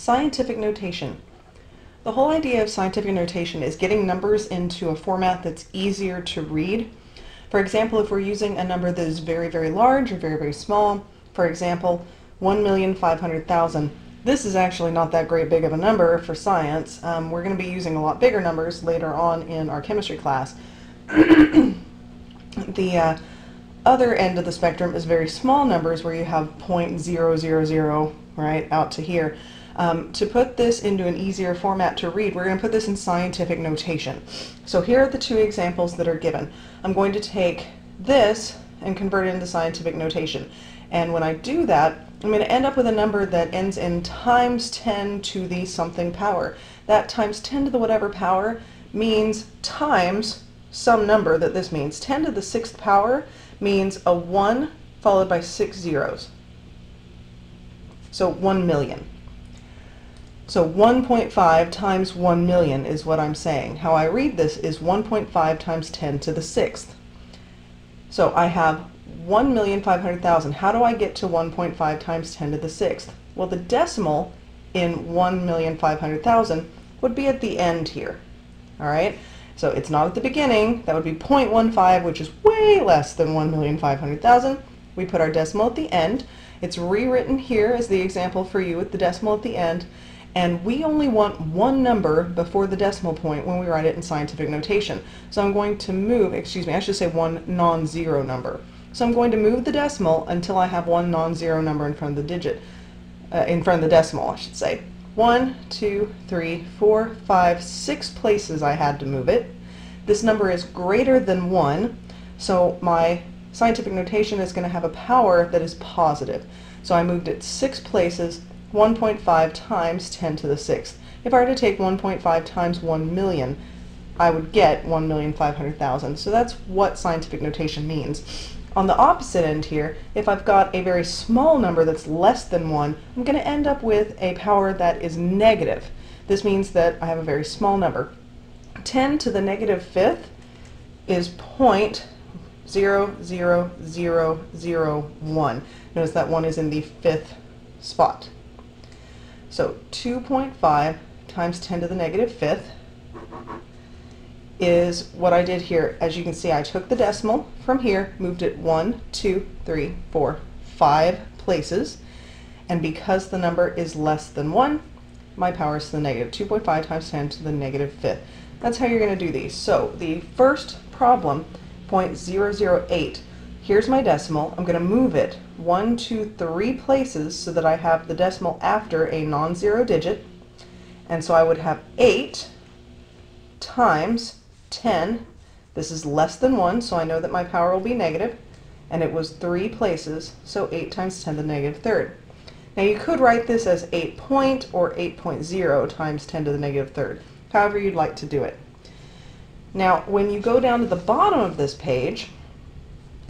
Scientific notation. The whole idea of scientific notation is getting numbers into a format that's easier to read. For example, if we're using a number that is very, very large or very, very small, for example, 1,500,000, this is actually not that great big of a number for science. We're going to be using a lot bigger numbers later on in our chemistry class. The other end of the spectrum is very small numbers where you have 0.000, right, out to here. To put this into an easier format to read, we're going to put this in scientific notation. So here are the two examples that are given. I'm going to take this and convert it into scientific notation. And when I do that, I'm going to end up with a number that ends in times 10 to the something power. That times 10 to the whatever power means times some number that this means. 10 to the 6th power means a 1 followed by 6 zeros. So 1 million. So 1.5 times 1 million is what I'm saying. How I read this is 1.5 times 10 to the 6th. So I have 1,500,000. How do I get to 1.5 times 10 to the 6th? Well, the decimal in 1,500,000 would be at the end here. All right? So it's not at the beginning. That would be 0.15, which is way less than 1,500,000. We put our decimal at the end. It's rewritten here as the example for you with the decimal at the end. And we only want one number before the decimal point when we write it in scientific notation. So I'm going to move, excuse me, I should say one non-zero number. So I'm going to move the decimal until I have one non-zero number in front of the digit, in front of the decimal, I should say. 1, 2, 3, 4, 5, 6 places I had to move it. This number is greater than 1, so my scientific notation is going to have a power that is positive. So I moved it 6 places, 1.5 times 10 to the 6th. If I were to take 1.5 times 1 million, I would get 1,500,000. So that's what scientific notation means. On the opposite end here, if I've got a very small number that's less than 1, I'm going to end up with a power that is negative. This means that I have a very small number. 10 to the negative 5th is 0.00001. Notice that 1 is in the 5th spot. So 2.5 times 10 to the negative 5th is what I did here. As you can see, I took the decimal from here, moved it 1, 2, 3, 4, 5 places, and because the number is less than 1, my power is to the negative. 2.5 times 10 to the negative 5th. That's how you're going to do these. So the first problem, 0.008, here's my decimal. I'm going to move it 1, 2, 3 places so that I have the decimal after a non-zero digit, and so I would have 8 times 10. This is less than 1, so I know that my power will be negative, and it was 3 places, so 8 times 10 to the negative 3rd. Now you could write this as 8 point or 8.0 times 10 to the negative 3rd, however you'd like to do it. Now when you go down to the bottom of this page,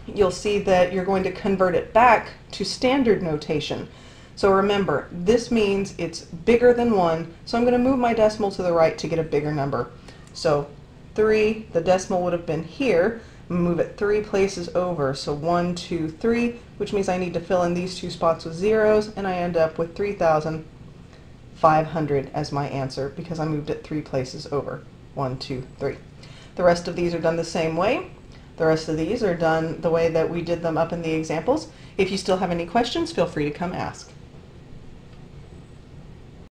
you'll see that you're going to convert it back to standard notation. So remember, this means it's bigger than 1, so I'm going to move my decimal to the right to get a bigger number. So 3, the decimal would have been here. I'm going to move it 3 places over, so 1, 2, 3, which means I need to fill in these 2 spots with zeros, and I end up with 3,500 as my answer because I moved it 3 places over. 1, 2, 3. The rest of these are done the same way. The rest of these are done the way that we did them up in the examples. If you still have any questions, feel free to come ask.